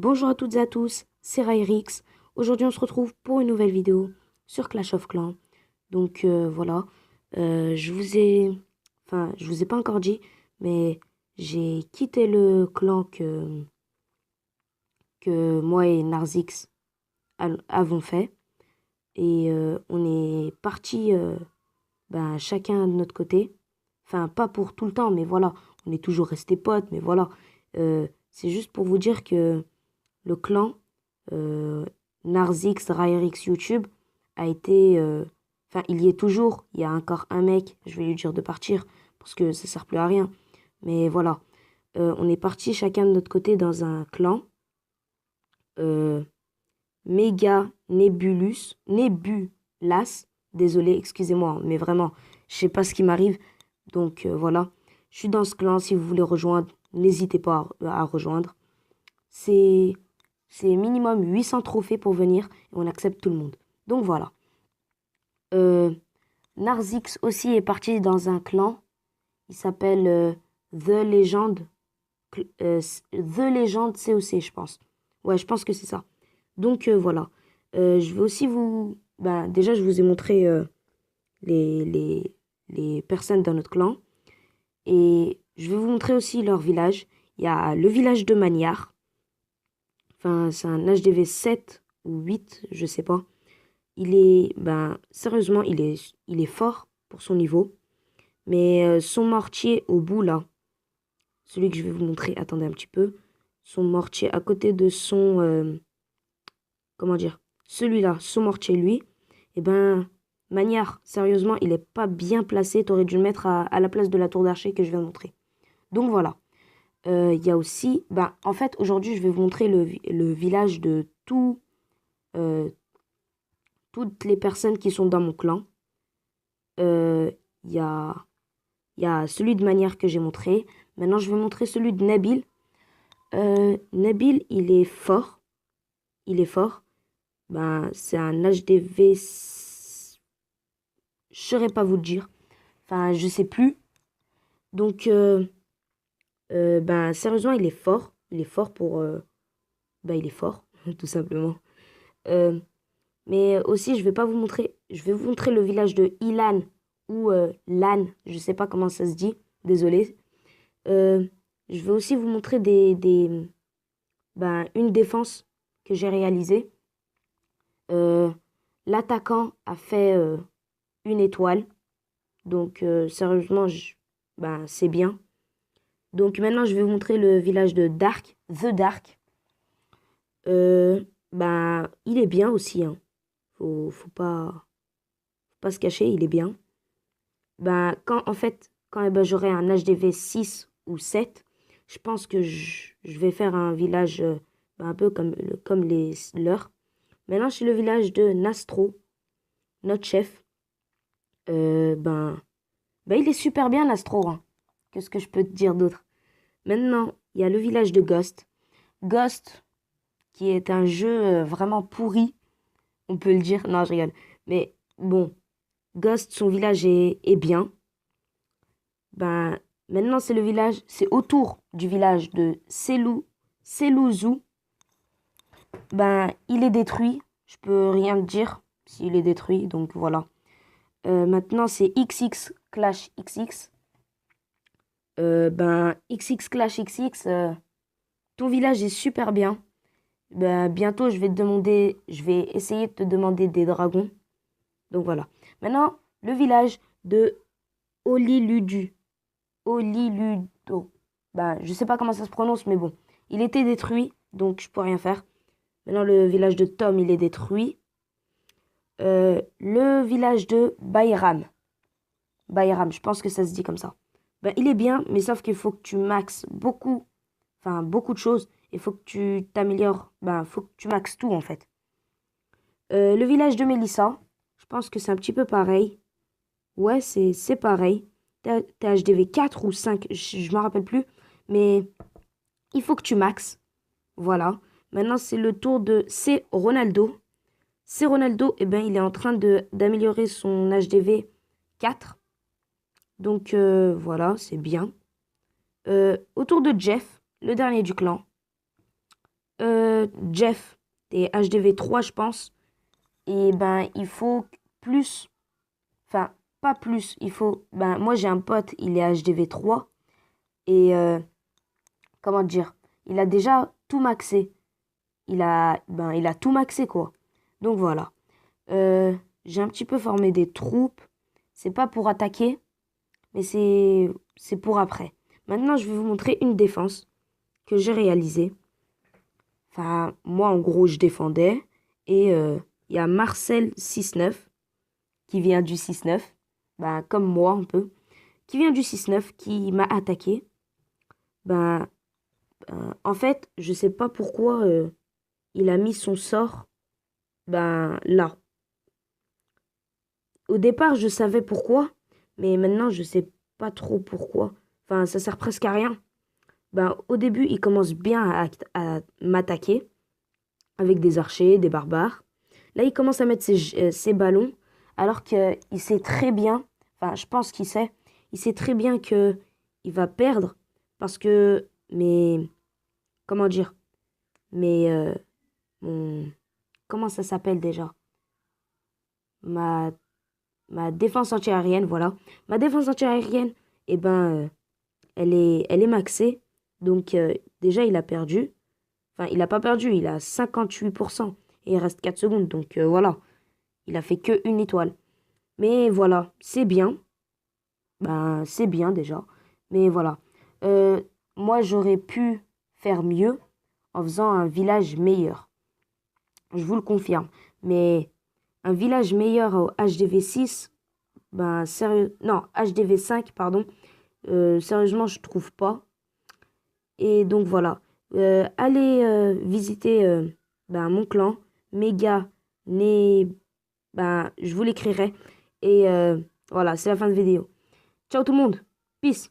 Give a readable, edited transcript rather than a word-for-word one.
Bonjour à toutes et à tous, c'est Ryrix. Aujourd'hui, on se retrouve pour une nouvelle vidéo sur Clash of Clans. Donc voilà, je vous ai pas encore dit, mais j'ai quitté le clan que moi et Narzix avons fait. Et on est parti chacun de notre côté. Enfin, pas pour tout le temps, mais voilà, on est toujours restés potes, mais voilà. C'est juste pour vous dire que le clan euh, Narzix Ryrix YouTube a été... Enfin, il y est toujours. Il y a encore un mec, je vais lui dire de partir parce que ça sert plus à rien. Mais voilà, on est parti chacun de notre côté dans un clan. euh, Méga Nebulas. Désolé, excusez-moi, mais vraiment, je sais pas ce qui m'arrive. Donc voilà, je suis dans ce clan. Si vous voulez rejoindre, n'hésitez pas à rejoindre. C'est c'est minimum 800 trophées pour venir et on accepte tout le monde. Donc voilà. Euh, Narzix aussi est parti dans un clan. Il s'appelle The Legend. The Legend COC, je pense. Ouais, je pense que c'est ça. Donc voilà. Je vais aussi vous... déjà, je vous ai montré les, les, les personnes dans notre clan. Et je vais vous montrer aussi leur village. Il y a le village de Magnard. Enfin, c'est un HDV 7 ou 8, je sais pas. Sérieusement, il est fort pour son niveau. Mais son mortier au bout, là, celui que je vais vous montrer, attendez un petit peu. Son mortier à côté de son, comment dire, celui-là, son mortier, lui, eh ben, Magnard, sérieusement, il est pas bien placé. T'aurais dû le mettre à la place de la tour d'archer que je viens de montrer. Donc voilà. Il y a aussi, en fait, aujourd'hui, je vais vous montrer le village de euh, toutes les personnes qui sont dans mon clan. Euh, Il y a, il y a celui de Manière que j'ai montré. Maintenant, je vais montrer celui de Nabil. Nabil, il est fort. Il est fort. C'est un HDV. Je saurais pas vous le dire. Enfin, je sais plus. Donc, sérieusement, il est fort. Il est fort pour. Il est fort, tout simplement. Euh, mais aussi, je vais pas vous montrer. Je vais vous montrer le village de Ilan ou Lan. Je sais pas comment ça se dit. Désolé. Euh, je vais aussi vous montrer une défense que j'ai réalisée. Euh, L'attaquant a fait une étoile. Donc, sérieusement, c'est bien. Donc, maintenant, je vais vous montrer le village de Dark, The Dark. Il est bien aussi, hein. Faut pas se cacher, il est bien. Quand j'aurai un HDV 6 ou 7, je pense que je vais faire un village un peu comme les leurs. Maintenant, c'est le village de Nastro, notre chef. Euh, ben, il est super bien, Nastro, hein. Qu'est-ce que je peux te dire d'autre? Maintenant, il y a le village de Ghost. Ghost, qui est un jeu vraiment pourri, on peut le dire. Non, je rigole. Mais bon, Ghost, son village est bien. Maintenant, c'est autour du village de Selouzou. Il est détruit. Je peux rien te dire s'il est détruit, donc voilà. Maintenant, c'est XX Clash XX. XX Clash XX, ton village est super bien. Bientôt, je vais essayer de te demander des dragons. Donc voilà. Maintenant, le village de Oliludu. Oliludo. Je sais pas comment ça se prononce, mais bon. Il était détruit, donc je peux rien faire. Maintenant, le village de Tom, il est détruit. Le village de Bayram. Bayram, je pense que ça se dit comme ça. Il est bien, mais sauf qu'il faut que tu maxes beaucoup de choses. Il faut que tu t'améliores. Faut que tu maxes tout, en fait. Le village de Mélissa, je pense que c'est un petit peu pareil. Ouais, c'est pareil. T'as HDV 4 ou 5, je m'en rappelle plus. Mais il faut que tu maxes. Voilà. Maintenant, c'est le tour de C. Ronaldo. C. Ronaldo, il est en train d'améliorer son HDV 4. Donc, voilà, c'est bien. Autour de Jeff, le dernier du clan. Jeff, t'es HDV 3, je pense. Et ben, il faut plus. Enfin, pas plus. Il faut. Ben, moi, j'ai un pote, il est HDV 3. Et comment dire? Il a déjà tout maxé. Il a tout maxé, quoi. Donc voilà. J'ai un petit peu formé des troupes. C'est pas pour attaquer, mais c'est pour après. Maintenant, je vais vous montrer une défense que j'ai réalisée. Enfin, moi, en gros, je défendais. Et il y a Marcel 69 qui vient du 6-9. Ben, comme moi, un peu. Qui vient du 6-9, qui m'a attaqué. Ben, en fait, je sais pas pourquoi il a mis son sort ben, là. Au départ, je savais pourquoi, mais maintenant, je sais pas trop pourquoi. Enfin, ça sert presque à rien. Ben, au début, il commence bien à m'attaquer avec des archers, des barbares. Là, il commence à mettre ses ballons, alors qu'il sait très bien, enfin, je pense il sait très bien que il va perdre parce que, mais, comment dire, mais, mon, comment ça s'appelle déjà? Ma, ma défense antiaérienne, voilà. Ma défense antiaérienne, eh ben, elle est maxée. Donc, déjà, il a perdu. Enfin, il n'a pas perdu, il a 58%. Et il reste 4 secondes. Donc, voilà. Il a fait que une étoile. Mais voilà, c'est bien. Ben, c'est bien déjà. Mais voilà. Euh, Moi, j'aurais pu faire mieux en faisant un village meilleur. Je vous le confirme. Mais un village meilleur au HDV 6, ben, sérieux. Non, HDV 5, pardon. Sérieusement, je trouve pas. Et donc voilà. Allez visiter ben, mon clan. Méga, né, ben, je vous l'écrirai. Et voilà, c'est la fin de vidéo. Ciao tout le monde. Peace.